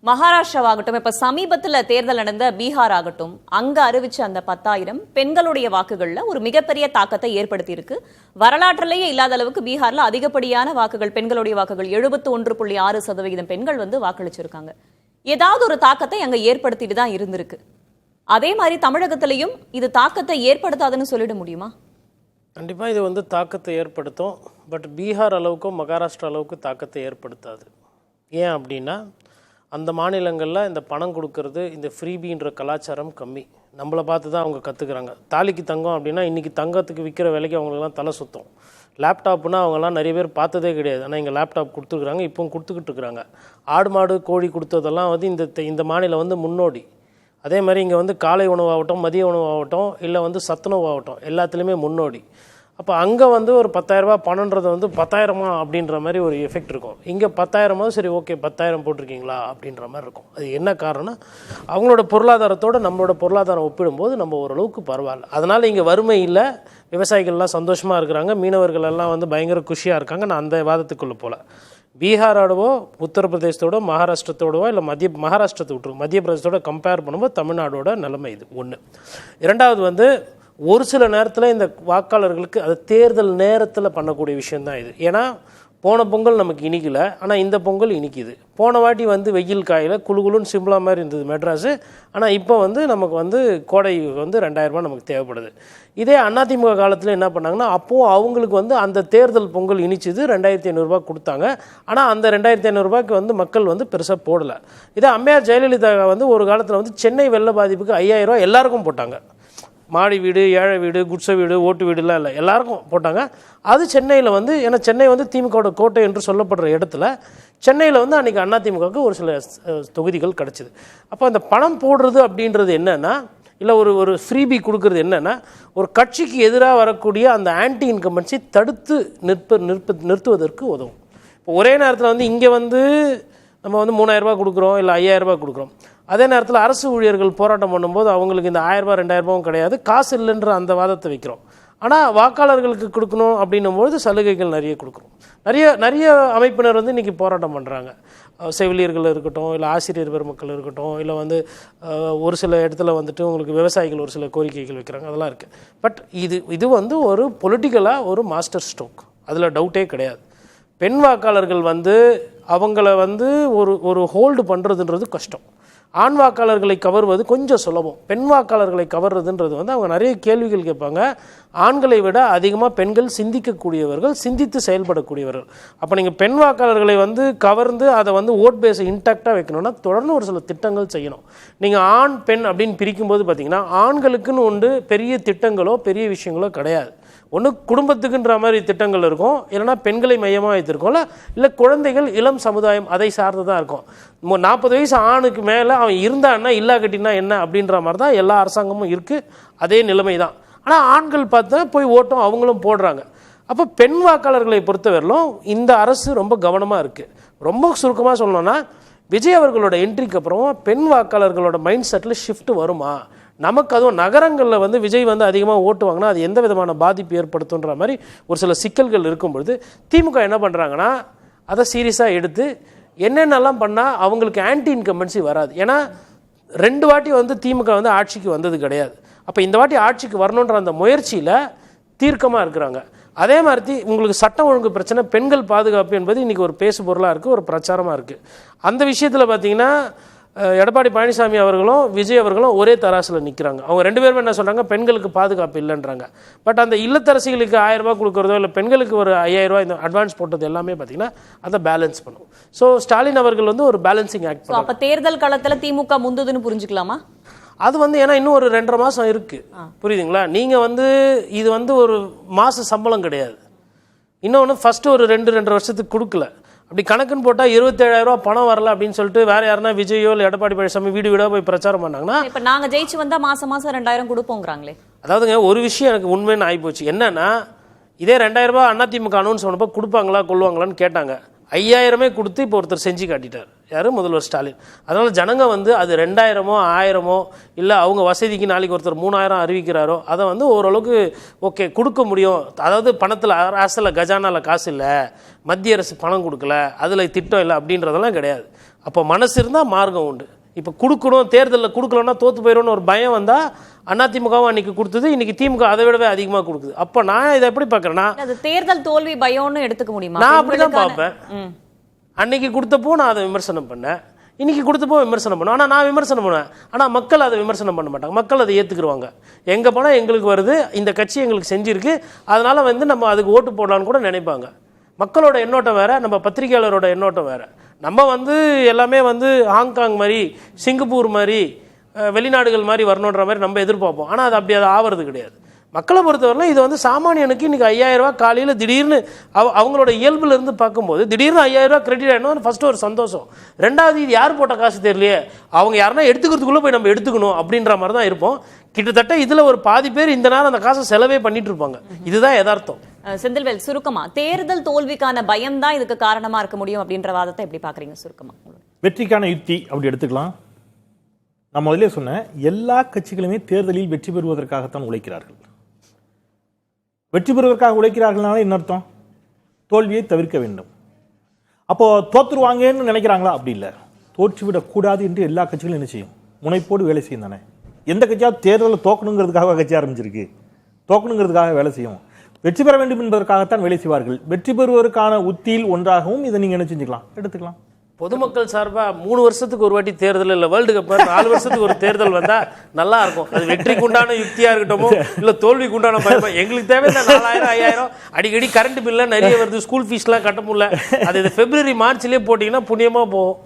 மகாராஷ்டிராவாகட்டும், இப்ப சமீபத்தில் தேர்தல் நடந்த பீகார் ஆகட்டும், அங்க அறிவிச்ச அந்த 10,000 பெண்களுடைய வாக்குகள்ல ஒரு மிகப்பெரிய தாக்கத்தை ஏற்படுத்தி இருக்கு. வரலாற்றிலேயே இல்லாத அளவுக்கு பீகார்ல அதிகப்படியான வாக்குகள், பெண்களுடைய வாக்குகள் 71.6% பெண்கள் வாக்களிச்சிருக்காங்க. ஏதாவது ஒரு தாக்கத்தை அங்க ஏற்படுத்திட்டு தான் இருந்திருக்கு. அதே மாதிரி தமிழகத்திலையும் இது தாக்கத்தை ஏற்படுத்தாதுன்னு சொல்லிட முடியுமா? கண்டிப்பாக இது தாக்கத்தை ஏற்படுத்தும். பட் பீகார் அளவுக்கும் மகாராஷ்டிரா அளவுக்கு தாக்கத்தை ஏற்படுத்தாது. ஏன் அப்படின்னா, அந்த மாநிலங்களில் இந்த பணம் கொடுக்கறது, இந்த ஃப்ரீபின்ற கலாச்சாரம் கம்மி. நம்மளை பார்த்து தான் அவங்க கற்றுக்குறாங்க. தாலிக்கு தங்கம் அப்படின்னா இன்றைக்கி தங்கத்துக்கு விற்கிற விலைக்கு அவங்களுக்குலாம் தலை சுத்தம். லேப்டாப்னா அவங்கெல்லாம் நிறைய பேர் பார்த்ததே கிடையாது. ஆனால் இங்கே லேப்டாப் கொடுத்துருக்குறாங்க, இப்போவும் கொடுத்துக்கிட்டு இருக்கிறாங்க. ஆடு மாடு கோழி கொடுத்ததெல்லாம் இந்த மாநிலம் முன்னோடி. அதே மாதிரி இங்கே காலை உணவாகட்டும், மதிய உணவாகட்டும், இல்லை சத்துணவு ஆகட்டும், எல்லாத்துலேயுமே முன்னோடி. அப்போ அங்கே ஒரு 10,000 ரூபா பணன்றது 10,000 அப்படின்ற மாதிரி ஒரு எஃபெக்ட் இருக்கும். இங்கே 10,000 சரி ஓகே 10,000 போட்டிருக்கீங்களா அப்படின்ற மாதிரி இருக்கும். அது என்ன காரணம்? அவங்களோட பொருளாதாரத்தோடு நம்மளோட பொருளாதாரம் ஒப்பிடும்போது நம்ம ஓரளவுக்கு பரவாயில்ல. அதனால் இங்கே வறுமை இல்லை, விவசாயிகள்லாம் சந்தோஷமாக இருக்கிறாங்க, மீனவர்கள் எல்லாம் பயங்கர குஷியாக இருக்காங்க. நான் அந்த வாதத்துக்குள்ளே போகல. பீகாரோடவோ உத்தரப்பிரதேசத்தோட மகாராஷ்டிரத்தோடவோ இல்லை மகாராஷ்டிரத்தை விட்டுருக்கு, மத்திய பிரதேசத்தோட கம்பேர் பண்ணும்போது தமிழ்நாடோட நிலைமை இது ஒன்று. இரண்டாவது ஒரு சில நேரத்தில் இந்த வாக்காளர்களுக்கு அது தேர்தல் நேரத்தில் பண்ணக்கூடிய விஷயந்தான் இது. ஏன்னா போன பொங்கல் நமக்கு இனிக்கலை, ஆனால் இந்த பொங்கல் இனிக்குது. போன வாட்டி வெயில் காயில் குழுகுலுன்னு சிம்பிளா மாதிரி இருந்தது மெட்ராஸு. ஆனால் இப்போ நமக்கு கோடை 2,000 ரூபாய் நமக்கு தேவைப்படுது. இதே அதிமுக காலத்தில் என்ன பண்ணாங்கன்னா, அப்போது அவங்களுக்கு அந்த தேர்தல் பொங்கல் இனிச்சது 2,500 ரூபாய் கொடுத்தாங்க. ஆனால் அந்த 2,500 ரூபாய்க்கு மக்கள் பெருசாக போடலை. இதே அம்மையார் ஜெயலலிதா ஒரு காலத்தில் சென்னை வெள்ள பாதிப்புக்கு 5,000 ரூபாய் எல்லாருக்கும் போட்டாங்க. மாடி வீடு, ஏழை வீடு, குட்ச வீடு, ஓட்டு வீடுலாம் இல்லை, எல்லாருக்கும் போட்டாங்க. அது சென்னையில் ஏன்னா சென்னை திமுகவோட கோட்டை என்று சொல்லப்படுற இடத்துல சென்னையில் அன்றைக்கி அதிமுகவுக்கு ஒரு சில தொகுதிகள் கிடச்சிது. அப்போ அந்த பணம் போடுறது அப்படின்றது என்னென்னா, இல்லை ஒரு ஃப்ரீபி கொடுக்கறது என்னென்னா, ஒரு கட்சிக்கு எதிராக வரக்கூடிய அந்த ஆன்டி இன்கம்பன்சி தடுத்து நிறுத்துவதற்கு உதவும். இப்போ ஒரே நேரத்தில் இங்கே நம்ம 3,000 ரூபாய் கொடுக்குறோம், இல்லை 5,000 ரூபாய் கொடுக்குறோம். அதே நேரத்தில் அரசு ஊழியர்கள் போராட்டம் பண்ணும்போது அவங்களுக்கு இந்த 1,000 ரூபாய் 2,000 ரூபாயும் கிடையாது, காசு இல்லைன்ற அந்த வாதத்தை வைக்கிறோம். ஆனால் வாக்காளர்களுக்கு கொடுக்கணும் அப்படின்னும்போது சலுகைகள் நிறைய கொடுக்குறோம். நிறைய அமைப்பினர் இன்றைக்கி போராட்டம் பண்ணுறாங்க. செவிலியர்கள் இருக்கட்டும், இல்லை ஆசிரியர் பெருமக்கள் இருக்கட்டும், இல்லை ஒரு சில இடத்துல உங்களுக்கு விவசாயிகள் ஒரு சில கோரிக்கைகள் வைக்கிறாங்க, அதெல்லாம் இருக்குது. பட் இது ஒரு பொலிட்டிக்கலாக ஒரு மாஸ்டர் ஸ்ட்ரோக், அதில் டவுட்டே கிடையாது. பெண் வாக்காளர்கள் அவங்கள ஒரு ஹோல்டு பண்ணுறதுன்றது கஷ்டம். ஆண் வாக்காளர்களை கவர்வது கொஞ்சம் சுலபம். பெண் வாக்காளர்களை கவர்றதுன்றது அவங்க நிறைய கேள்விகள் கேட்பாங்க. ஆண்களை விட அதிகமாக பெண்கள் சிந்திக்கக்கூடியவர்கள், சிந்தித்து செயல்படக்கூடியவர்கள். அப்போ நீங்கள் பெண் வாக்காளர்களை கவர்ந்து அதை ஓட் பேஸை இன்டாக்டாக வைக்கணும்னா தொடர்ந்து ஒரு சில திட்டங்கள் செய்யணும். நீங்கள் ஆண் பெண் அப்படின்னு பிரிக்கும்போது பார்த்தீங்கன்னா, ஆண்களுக்குன்னு பெரிய திட்டங்களோ பெரிய விஷயங்களோ கிடையாது. ஒன்று குடும்பத்துக்குன்ற மாதிரி திட்டங்கள் இருக்கும், இல்லைனா பெண்களை மையமாக வைத்திருக்கோம்ல, இல்லை குழந்தைகள் இளம் சமுதாயம் அதை சார்ந்து தான் இருக்கும். 40 வயசு ஆணுக்கு மேலே அவன் இருந்தான்னா இல்லா கட்டினா என்ன அப்படின்ற மாதிரி தான் எல்லா அரசாங்கமும் இருக்குது. அதே நிலைமை தான். ஆனால் ஆண்கள் பார்த்தா போய் ஓட்டம் அவங்களும் போடுறாங்க. அப்போ பெண் வாக்காளர்களை பொறுத்தவரையிலும் இந்த அரசு ரொம்ப கவனமாக இருக்குது. ரொம்ப சுருக்கமாக சொல்லணும்னா, விஜய் அவர்களோட என்ட்ரிக்கு அப்புறம் பெண் வாக்காளர்களோட மைண்ட் செட்டில் ஷிஃப்ட் வருமா, நமக்கு அதுவும் நகரங்களில் விஜய் அதிகமாக ஓட்டு வாங்கினா அது எந்த விதமான பாதிப்பு ஏற்படுத்துன்ற மாதிரி ஒரு சில சிக்கல்கள் இருக்கும்பொழுது திமுக என்ன பண்ணுறாங்கன்னா, அதை சீரியஸாக எடுத்து என்னென்னலாம் பண்ணால் அவங்களுக்கு ஆன்டி இன்கம்பன்சி வராது. ஏன்னா 2 வாட்டி திமுக ஆட்சிக்கு வந்தது கிடையாது. அப்போ இந்த வாட்டி ஆட்சிக்கு வரணுன்ற அந்த முயற்சியில் தீர்க்கமாக இருக்கிறாங்க. அதே மாதிரி உங்களுக்கு சட்டம் ஒழுங்கு பிரச்சனை, பெண்கள் பாதுகாப்பு என்பது இன்றைக்கி ஒரு பேசு பொருளாக இருக்குது, ஒரு பிரச்சாரமாக இருக்குது. அந்த விஷயத்தில் பார்த்திங்கன்னா எடப்பாடி பழனிசாமி அவர்களும் விஜய் அவர்களும் ஒரே தராசில் நிற்கிறாங்க. அவங்க 2 பேரும் என்ன சொல்கிறாங்க, பெண்களுக்கு பாதுகாப்பு இல்லைன்றாங்க. பட் அந்த இல்லத்தரசிகளுக்கு 1,000 ரூபாய் கொடுக்குறதோ, இல்லை பெண்களுக்கு ஒரு 5,000 ரூபாய் இந்த அட்வான்ஸ் போட்டது எல்லாமே பார்த்தீங்கன்னா அதை பேலன்ஸ் பண்ணும். ஸோ ஸ்டாலின் அவர்கள் ஒரு பேலன்சிங் ஆக்ட் பண்ணுவாங்க. அப்போ தேர்தல் காலத்தில் திமுக முந்துதுன்னு புரிஞ்சுக்கலாமா? அது ஏன்னா இன்னும் ஒரு 2.5 மாதம் இருக்குது, புரியுதுங்களா? நீங்கள் இது ஒரு மாத சம்பளம் கிடையாது. இன்னொன்று ஃபஸ்ட்டு ஒரு 2.5 வருஷத்துக்கு கொடுக்கல. அப்படி கணக்குன்னு போட்டால் 27,000 ரூபா பணம் வரல அப்படின்னு சொல்லிட்டு வேற யாருன்னா விஜயோ இல்லை எடப்பாடி பழனிசாமி வீடு வீடாக போய் பிரச்சாரம் பண்ணாங்கன்னா, இப்போ நாங்கள் ஜெயிச்சு வந்தால் மாதம் 2,000 கொடுப்போங்கிறாங்களே. அதாவதுங்க ஒரு விஷயம் எனக்கு உண்மைன்னு ஆகிப்போச்சு. என்னன்னா, இதே 2,000 ரூபாய் அதிமுக அனௌன்ஸ் பண்ணப்போ கொடுப்பாங்களா கொள்வாங்களான்னு கேட்டாங்க. 5,000 கொடுத்து இப்போ ஒருத்தர் செஞ்சு காட்டிட்டார். யார்? முதல்வர் ஸ்டாலின். அதனால் ஜனங்க அது 2,000மோ 1,000மோ இல்லை அவங்க வசதிக்கு நாளைக்கு ஒருத்தர் 3,000 அறிவிக்கிறாரோ அதை ஓரளவுக்கு ஓகே கொடுக்க முடியும். அதாவது பணத்தில் அரசில் கஜானாவில் காசு இல்லை, மத்திய அரசு பணம் கொடுக்கல, அதில் திட்டம் இல்லை அப்படின்றதெல்லாம் கிடையாது. அப்போ மனசு இருந்தால் மார்க்கம் உண்டு. இப்போ கொடுக்கணும், தேர்தலில் கொடுக்கலன்னா தோற்று போயிடும்னு ஒரு பயம் வந்தால் அதிமுகவும் அன்னைக்கு கொடுத்தது, இன்னைக்கு திமுக அதை விடவே அதிகமாக கொடுக்குது. அப்போ நான் இதை எப்படி பார்க்குறேன்னா, அது தேர்தல் தோல்வி பயம்னு எடுத்துக்க முடியுமா? நான் அப்படி தான் பார்ப்பேன். அன்னைக்கு கொடுத்தப்போ நான் அதை விமர்சனம் பண்ணேன், இன்னைக்கு கொடுத்தப்போ விமர்சனம் பண்ணுவேன். ஆனால் நான் விமர்சனம் பண்ணுவேன், ஆனால் மக்கள் அதை விமர்சனம் பண்ண மாட்டாங்க. மக்கள் அதை ஏற்றுக்குருவாங்க. எங்கே போனால் எங்களுக்கு வருது, இந்த கட்சி எங்களுக்கு செஞ்சுருக்கு, அதனால் நம்ம அதுக்கு ஓட்டு போடலான்னு கூட நினைப்பாங்க. மக்களோட எண்ணோட்டம் வேறு, நம்ம பத்திரிகையாளரோட எண்ணோட்டம் வேறு. நம்ம எல்லாமே ஹாங்காங் மாதிரி, சிங்கப்பூர் மாதிரி, வெளிநாடுகள் மாதிரி வரணுன்ற மாதிரி நம்ம எதிர்பார்ப்போம். ஆனால் அது அப்படி ஆகிறது கிடையாது. மக்களை பொறுத்தவரையில் இது சாமானியனுக்கு இன்றைக்கி 5000 ரூபா காலையில் திடீர்னு அவங்களோட இயல்புல இருந்து பார்க்கும்போது திடீர்னு 5000 ரூபா கிரெடிட் ஆகிடும். ஃபஸ்ட்டு ஒரு சந்தோஷம். ரெண்டாவது, இது யார் போட்ட காசு தெரியலையே, அவங்க யாருன்னா எடுத்துக்கிறதுக்குள்ளே போய் நம்ம எடுத்துக்கணும் அப்படின்ற மாதிரி தான் இருப்போம். கிட்டத்தட்ட இதில் ஒரு பாதி பேர் இந்த நேரம் அந்த காசை செலவே பண்ணிட்டு இருப்பாங்க. இதுதான் யதார்த்தம். செந்தில்வேல், சுருக்கமா தேர்தல் தோல்விக்கான பயம் தான் இதுக்கு காரணமா இருக்க முடியும் அப்படின்ற வாதத்தை எப்படி பார்க்குறீங்க? சுருக்கமா. வெற்றிக்கான யுக்தி அப்படி எடுத்துக்கலாம். நான் முதலே சொன்னேன், எல்லா கட்சிகளுமே தேர்தலில் வெற்றி பெறுவதற்காகத்தான் உழைக்கிறார்கள். வெற்றி பெறுவதற்காக உழைக்கிறார்கள்னால என்ன அர்த்தம்? தோல்வியை தவிர்க்க வேண்டும். அப்போ தோற்றுருவாங்கன்னு நினைக்கிறாங்களா? அப்படி இல்லை. தோற்றுவிடக்கூடாது என்று எல்லா கட்சிகளும் என்ன செய்யும்? முனைப்போடு வேலை செய்யும் தானே. எந்த கட்சியாவது தேர்தலில் தோக்கணுங்கிறதுக்காக கட்சி ஆரம்பிச்சிருக்கு? தோக்கணுங்கிறதுக்காக வேலை செய்யும். வெற்றி பெற வேண்டும் என்பதற்காகத்தான் வேலை செய்வார்கள். வெற்றி பெறுவதற்கான உத்தியில் ஒன்றாகவும் இதை நீங்கள் என்ன செஞ்சுக்கலாம், எடுத்துக்கலாம். பொதுமக்கள் சார்பாக 3 வருஷத்துக்கு ஒரு வாட்டி தேர்தல், இல்லை வேர்ல்டு கப் 4 வருஷத்துக்கு ஒரு தேர்தல் வந்தால் நல்லா இருக்கும். அது வெற்றிக்கு உண்டான யுக்தியாக இருக்கட்டும், இல்லை தோல்விக்கு உண்டான பயமா. எங்களுக்கு தேவை இந்த 4000 5000 அடிக்கடி கரண்ட் பில்லாம் நிறைய வருது, ஸ்கூல் ஃபீஸ்லாம் கட்ட முடியல. அது இந்த February Marchலேயே போட்டிங்கன்னா புண்ணியமாக போகும்.